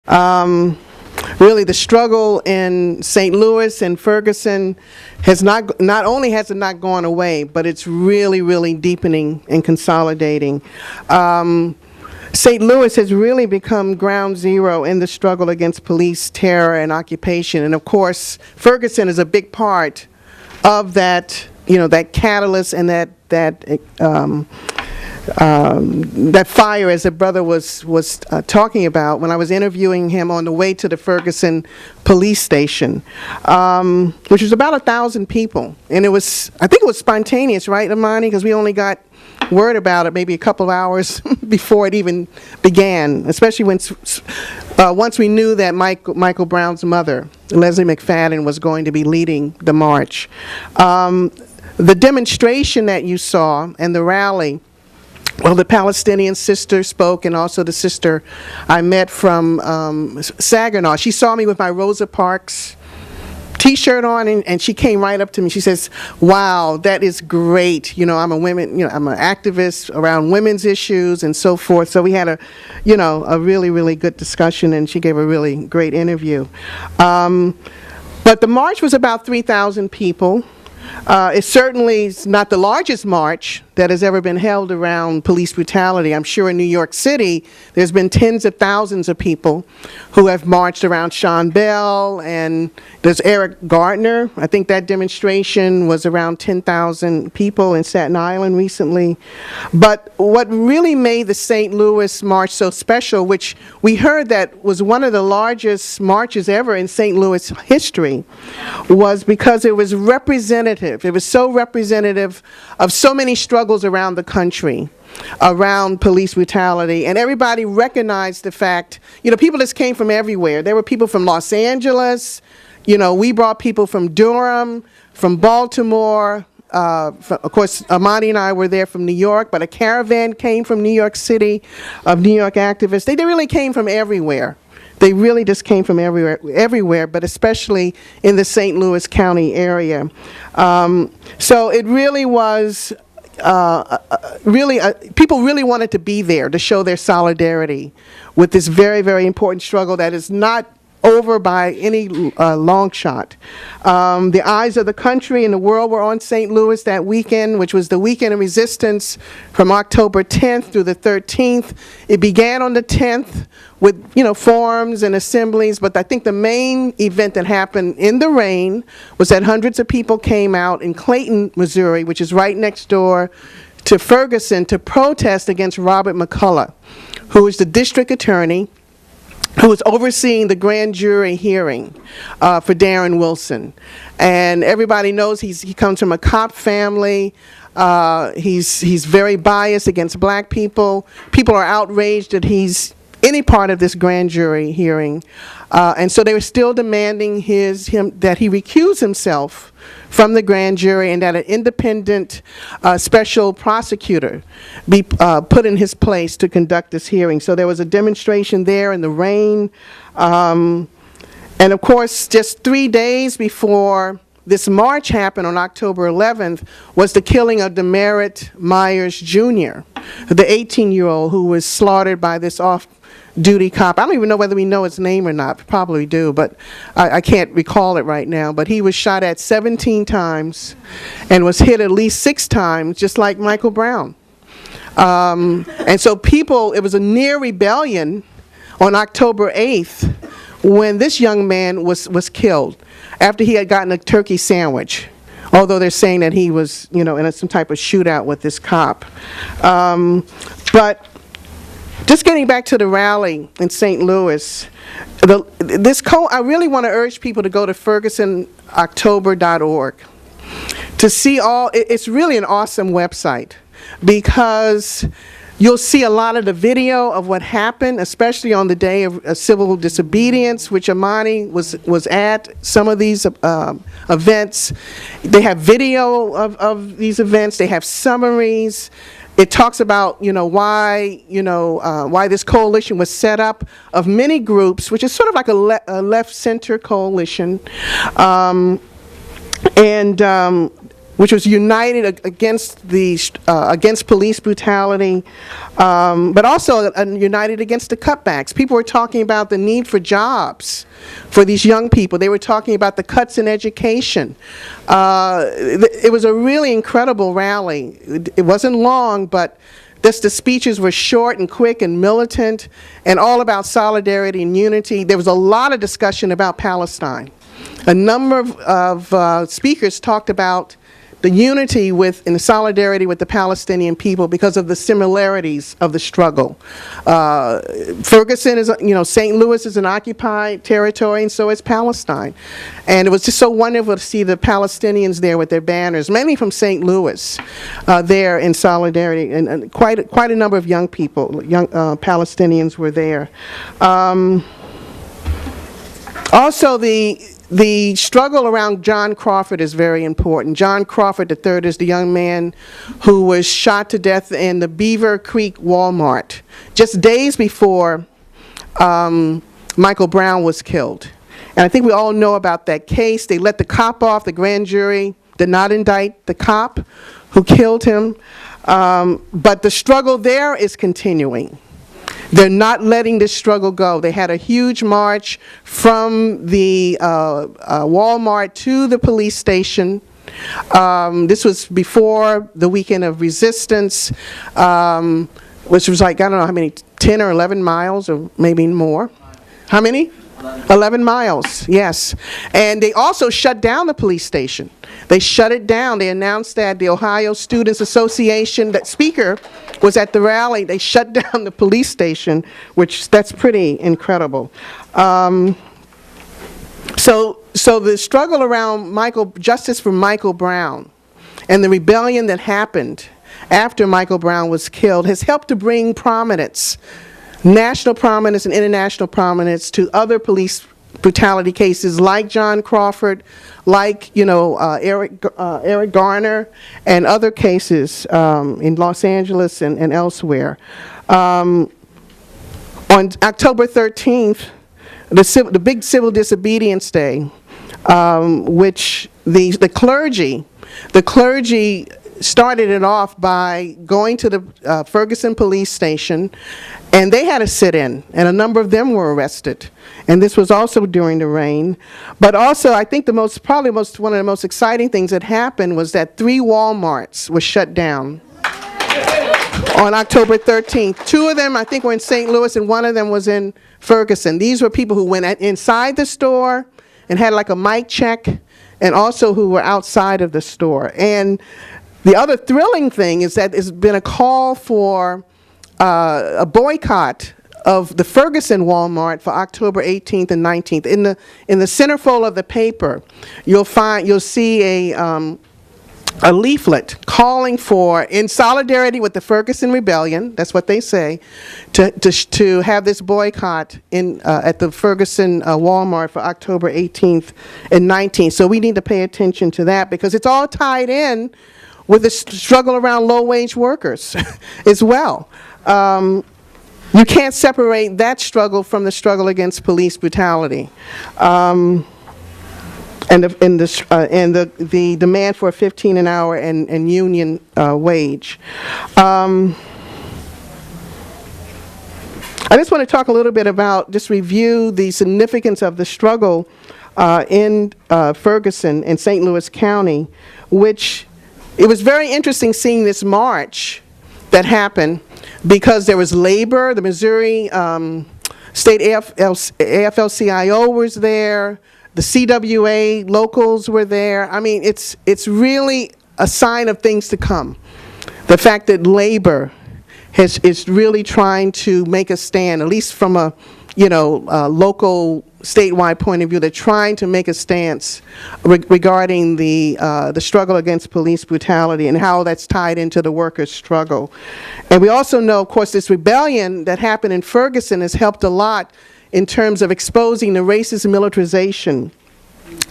Really, the struggle in St. Louis and Ferguson has not only has it not gone away, but it's really, really deepening and consolidating. St. Louis has really become ground zero in the struggle against police terror and occupation. And of course, Ferguson is a big part of that, that catalyst and that fire, as the brother was talking about when I was interviewing him on the way to the Ferguson police station, which was about 1,000 people. And I think it was spontaneous, right, Amani? Because we only got word about it maybe a couple of hours before it even began, especially once we knew that Michael Brown's mother, Leslie McFadden, was going to be leading the march. The demonstration that you saw and the rally, well, the Palestinian sister spoke, and also the sister I met from Saginaw. She saw me with my Rosa Parks T-shirt on, and she came right up to me. She says, "Wow, that is great. I'm I'm an activist around women's issues and so forth." So we had a really, really good discussion, and she gave a really great interview. But the march was about 3,000 people. It certainly is not the largest march that has ever been held around police brutality. I'm sure in New York City, there's been tens of thousands of people who have marched around Sean Bell, and there's Eric Gardner. I think that demonstration was around 10,000 people in Staten Island recently. But what really made the St. Louis march so special, which we heard that was one of the largest marches ever in St. Louis history, was because it was representative. It was so representative of so many struggles around the country around police brutality, and everybody recognized the fact, people just came from everywhere. There were people from Los Angeles, we brought people from Durham, from Baltimore, of course, Amani and I were there from New York, but a caravan came from New York City of New York activists. They really came from everywhere. They really just came from everywhere, but especially in the St. Louis County area. So it really was people really wanted to be there to show their solidarity with this very, very important struggle that is not over by any long shot. The eyes of the country and the world were on St. Louis that weekend, which was the weekend of resistance from October 10th through the 13th. It began on the 10th with, forums and assemblies, but I think the main event that happened in the rain was that hundreds of people came out in Clayton, Missouri, which is right next door to Ferguson, to protest against Robert McCullough, who is the district attorney who was overseeing the grand jury hearing for Darren Wilson. And everybody knows he comes from a cop family. He's very biased against black people. People are outraged that he's any part of this grand jury hearing. And so they were still demanding that he recuse himself from the grand jury, and that an independent special prosecutor be put in his place to conduct this hearing. So there was a demonstration there in the rain. And of course, just 3 days before this march happened on October 11th was the killing of Demerit Myers Jr., the 18-year-old who was slaughtered by this off-duty cop. I don't even know whether we know his name or not. We probably do, but I can't recall it right now. But he was shot at 17 times and was hit at least 6 times, just like Michael Brown. And so it was a near rebellion on October 8th when this young man was killed after he had gotten a turkey sandwich, although they're saying that he was, in some type of shootout with this cop. But just getting back to the rally in St. Louis, I really want to urge people to go to FergusonOctober.org to see it's really an awesome website, because you'll see a lot of the video of what happened, especially on the day of civil disobedience, which Amani was at some of these events. They have video of these events. They have summaries. It talks about, why this coalition was set up of many groups, which is sort of like a left-center coalition. which was united against against police brutality, but also united against the cutbacks. People were talking about the need for jobs for these young people. They were talking about the cuts in education. It was a really incredible rally. It wasn't long, but the speeches were short and quick and militant and all about solidarity and unity. There was a lot of discussion about Palestine. A number of speakers talked about the unity and the solidarity with the Palestinian people because of the similarities of the struggle. Ferguson is, St. Louis is an occupied territory, and so is Palestine. And it was just so wonderful to see the Palestinians there with their banners, mainly from St. Louis, there in solidarity, and quite a number of young people, young Palestinians were there. Also, the struggle around John Crawford is very important. John Crawford III is the young man who was shot to death in the Beaver Creek Walmart just days before Michael Brown was killed. And I think we all know about that case. They let the cop off. The grand jury did not indict the cop who killed him. But the struggle there is continuing. They're not letting this struggle go. They had a huge march from the Walmart to the police station. This was before the weekend of resistance, which was like, I don't know how many, 10 or 11 miles or maybe more. How many? 11 miles, yes. And they also shut down the police station. They shut it down. They announced that the Ohio Students Association, that speaker was at the rally. They shut down the police station, that's pretty incredible. So the struggle around justice for Michael Brown and the rebellion that happened after Michael Brown was killed has helped to bring prominence, national prominence and international prominence, to other police brutality cases like John Crawford, like Eric Garner, and other cases in Los Angeles and elsewhere. On October 13th, the big civil disobedience day, which the clergy started it off by going to the Ferguson police station, and they had a sit-in, and a number of them were arrested. And this was also during the rain. But also, I think one of the most exciting things that happened was that 3 Walmarts were shut down on October 13th. 2 of them, I think, were in St. Louis, and 1 of them was in Ferguson. These were people who went inside the store and had like a mic check, and also who were outside of the store. And the other thrilling thing is that there's been a call for a boycott of the Ferguson Walmart for October 18th and 19th. In the centerfold of the paper, you'll see a leaflet calling for, in solidarity with the Ferguson Rebellion, that's what they say, to have this boycott at the Ferguson Walmart for October 18th and 19th. So we need to pay attention to that, because it's all tied in with the struggle around low-wage workers as well. You can't separate that struggle from the struggle against police brutality, and the demand for a 15 an hour and union wage. I just want to talk a little bit about, just review the significance of the struggle in Ferguson and St. Louis County, which it was very interesting seeing this march that happened, because there was labor. The Missouri State AFL-CIO was there. The CWA locals were there. I mean, it's really a sign of things to come. The fact that labor is really trying to make a stand, at least from a local, statewide point of view. They're trying to make a stance regarding the struggle against police brutality and how that's tied into the workers' struggle. And we also know, of course, this rebellion that happened in Ferguson has helped a lot in terms of exposing the racist militarization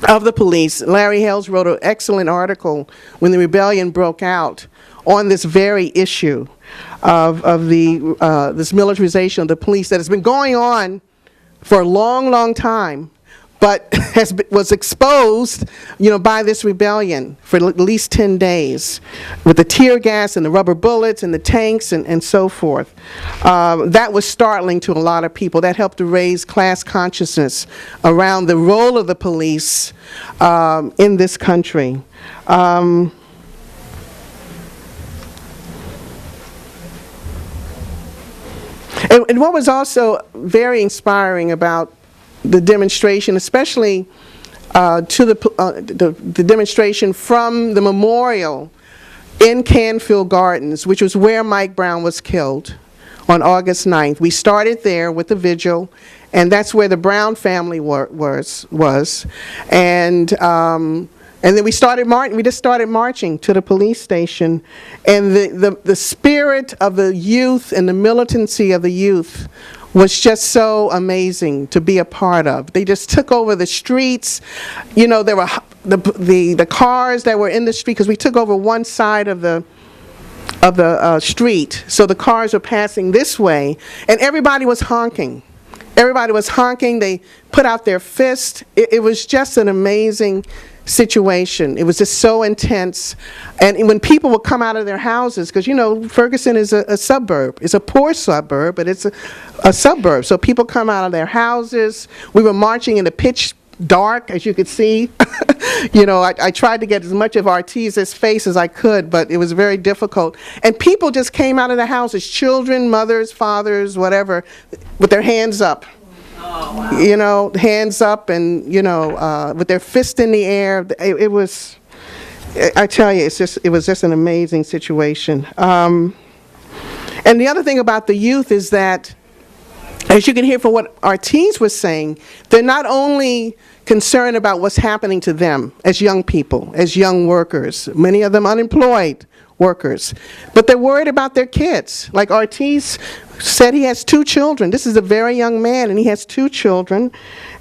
of the police. Larry Hales wrote an excellent article when the rebellion broke out on this very issue of this militarization of the police that has been going on for a long, long time, but was exposed, by this rebellion for at least 10 days, with the tear gas and the rubber bullets and the tanks and so forth. That was startling to a lot of people. That helped to raise class consciousness around the role of the police in this country. And what was also very inspiring about the demonstration, especially to the demonstration from the memorial in Canfield Gardens, which was where Mike Brown was killed on August 9th. We started there with the vigil, and that's where the Brown family was. And then we started marching. We just started marching to the police station, and the spirit of the youth and the militancy of the youth was just so amazing to be a part of. They just took over the streets. There were the cars that were in the street, because we took over one side of the street, so the cars were passing this way, and everybody was honking. Everybody was honking. They put out their fist. It was just an amazing situation. It was just so intense. And when people would come out of their houses, because Ferguson is a suburb. It's a poor suburb, but it's a suburb. So people come out of their houses. We were marching in the pitch dark, as you could see. I tried to get as much of Ortiz's face as I could, but it was very difficult. And people just came out of their houses, children, mothers, fathers, whatever, with their hands up. Oh, wow. Hands up, and with their fist in the air. It was, I tell you, it was just an amazing situation. And the other thing about the youth is that, as you can hear from what Ortiz was saying, they're not only concerned about what's happening to them as young people, as young workers, many of them unemployed workers, but they're worried about their kids. Like Ortiz said, he has 2 children. This is a very young man, and he has 2 children,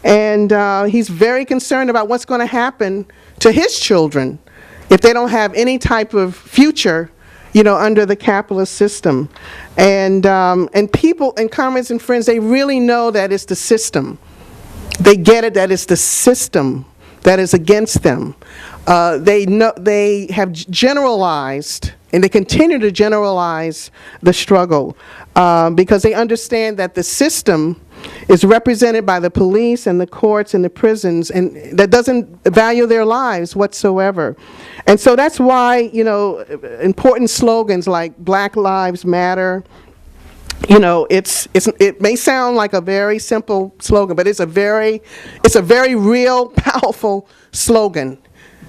and he's very concerned about what's going to happen to his children if they don't have any type of future, under the capitalist system. And people and comrades and friends, they really know that it's the system. They get it, that it's the system that is against them. They have generalized, and they continue to generalize the struggle, because they understand that the system is represented by the police and the courts and the prisons, and that doesn't value their lives whatsoever. And so that's why, important slogans like Black Lives Matter, it may sound like a very simple slogan, but it's a very real, powerful slogan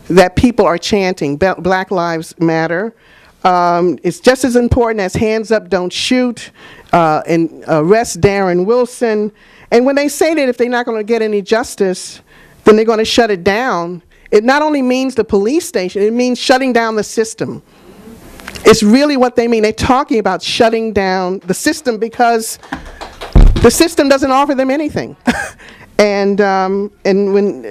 that people are chanting. Black Lives Matter. It's just as important as Hands Up, Don't Shoot, and Arrest Darren Wilson. And when they say that if they're not going to get any justice, then they're going to shut it down, it not only means the police station, it means shutting down the system. It's really what they mean. They're talking about shutting down the system, because the system doesn't offer them anything. And when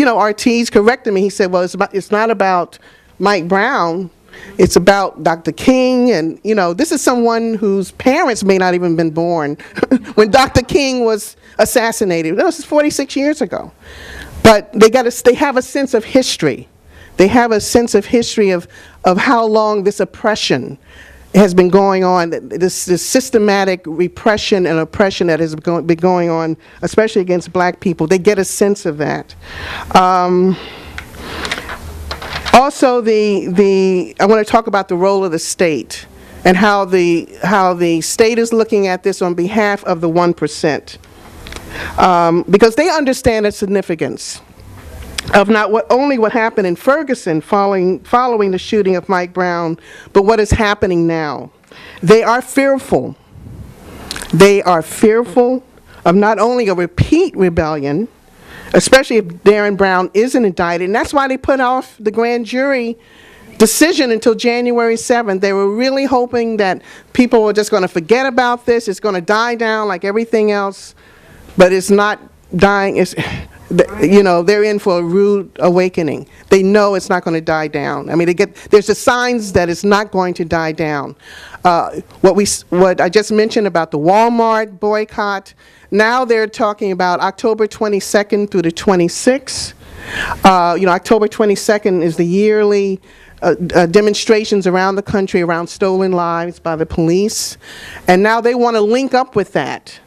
Ortiz corrected me, he said, well, it's not about Mike Brown. It's about Dr. King, and this is someone whose parents may not even been born when Dr. King was assassinated. That was 46 years ago. But they have a sense of history. They have a sense of history of how long this oppression has been going on, this systematic repression and oppression that has been going on, especially against black people. They get a sense of that. Also, I want to talk about the role of the state and how the state is looking at this on behalf of the 1%, because they understand its significance of not only what happened in Ferguson following the shooting of Mike Brown, but what is happening now. They are fearful. They are fearful of not only a repeat rebellion, especially if Darren Brown isn't indicted, and that's why they put off the grand jury decision until January 7th. They were really hoping that people were just going to forget about this. It's going to die down like everything else, but it's not dying. You know, they're in for a rude awakening. They know it's not going to die down. I mean, there's the signs that it's not going to die down. What I just mentioned about the Walmart boycott, now they're talking about October 22nd through the 26th. You know, October 22nd is the yearly demonstrations around the country around stolen lives by the police. And now they want to link up with that.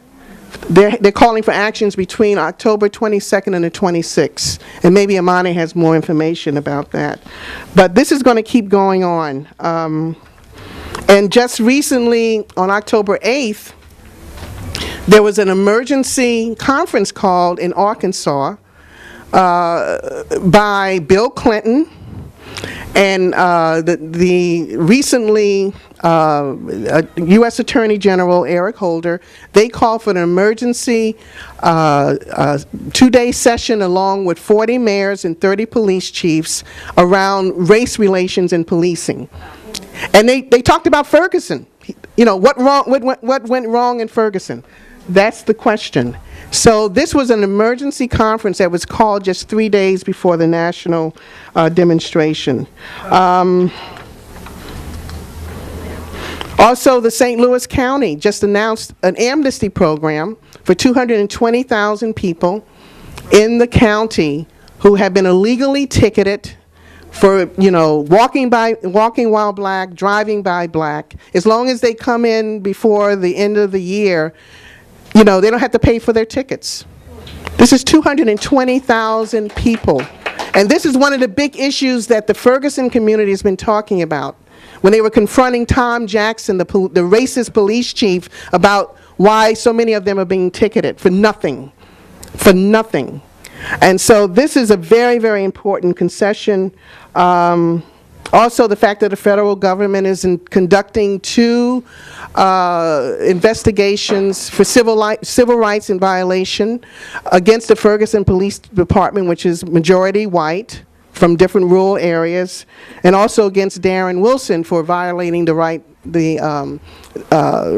They're calling for actions between October 22nd and the 26th. And maybe Amani has more information about that. But this is going to keep going on. And just recently, on October 8th, there was an emergency conference called in Arkansas by Bill Clinton and the recently U.S. Attorney General Eric Holder. They called for an emergency 2-day session along with 40 mayors and 30 police chiefs around race relations and policing. And they talked about Ferguson. You know, what went wrong in Ferguson? That's the question. So this was an emergency conference that was called just 3 days before the national demonstration. Also, the St. Louis County just announced an amnesty program for 220,000 people in the county who have been illegally ticketed for, you know, walking while black, driving by black. As long as they come in before the end of the year, you know, they don't have to pay for their tickets. This is 220,000 people. And this is one of the big issues that the Ferguson community has been talking about when they were confronting Tom Jackson, the racist police chief, about why so many of them are being ticketed for nothing. For nothing. And so this is a very, very important concession. Also, the fact that the federal government is conducting 2 investigations for civil rights in violation against the Ferguson Police Department, which is majority white from different rural areas, and also against Darren Wilson for violating the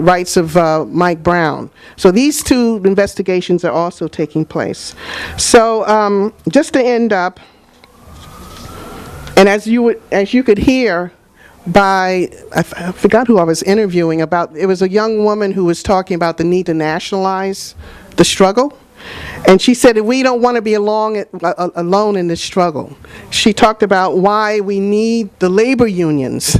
rights of Mike Brown. So these 2 investigations are also taking place. So just to end up, and as you could hear by, I forgot who I was interviewing about, it was a young woman who was talking about the need to nationalize the struggle. And she said that we don't want to be alone in this struggle. She talked about why we need the labor unions.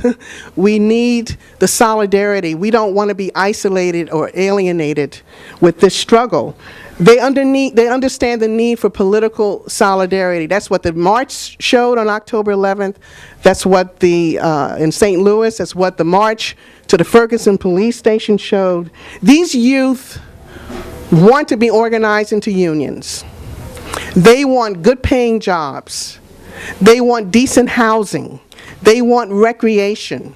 We need the solidarity. We don't want to be isolated or alienated with this struggle. They understand the need for political solidarity. That's what the march showed on October 11th. That's what in St. Louis, that's what the march to the Ferguson police station showed. These youth want to be organized into unions. They want good paying jobs. They want decent housing. They want recreation.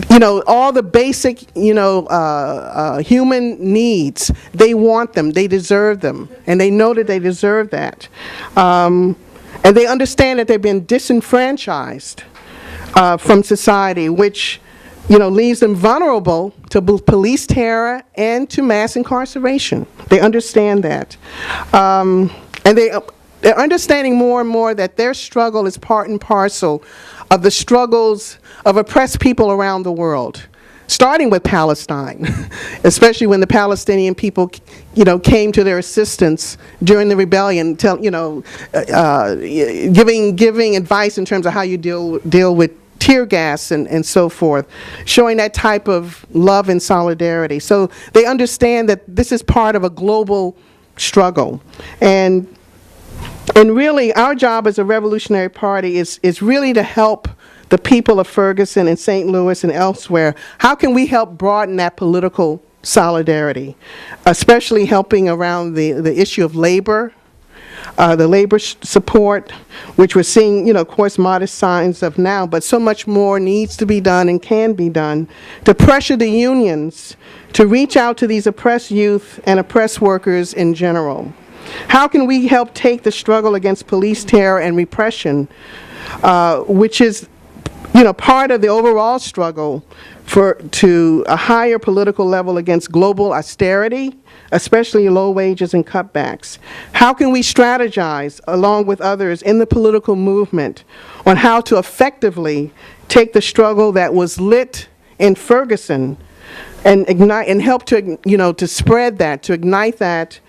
You know, all the basic, you know, human needs, they want them, they deserve them, and they know that they deserve that. And they understand that they've been disenfranchised from society, which, you know, leaves them vulnerable to police terror and to mass incarceration. They understand that. And they're understanding more and more that their struggle is part and parcel of the struggles of oppressed people around the world, starting with Palestine, especially when the Palestinian people, you know, came to their assistance during the rebellion, you know, giving advice in terms of how you deal with tear gas and so forth, showing that type of love and solidarity. So they understand that this is part of a global struggle. And really, our job as a Revolutionary Party is really to help the people of Ferguson and St. Louis and elsewhere. How can we help broaden that political solidarity, especially helping around the issue of labor, the labor support, which we're seeing, you know, of course, modest signs of now, but so much more needs to be done and can be done to pressure the unions to reach out to these oppressed youth and oppressed workers in general. How can we help take the struggle against police terror and repression, which is part of the overall struggle to a higher political level against global austerity, especially low wages and cutbacks. How can we strategize along with others in the political movement on how to effectively take the struggle that was lit in Ferguson and ignite and help to, to spread that, to ignite that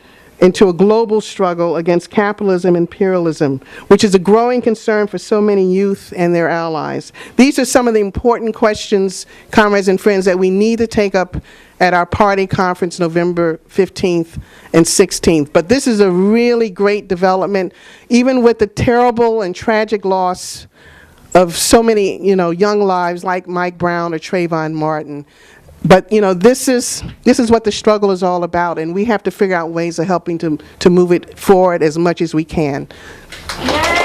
into a global struggle against capitalism and imperialism, which is a growing concern for so many youth and their allies. These are some of the important questions, comrades and friends, that we need to take up at our party conference November 15th and 16th. But this is a really great development, even with the terrible and tragic loss of so many, young lives like Mike Brown or Trayvon Martin. But, this is what the struggle is all about, and we have to figure out ways of helping to move it forward as much as we can. Yay!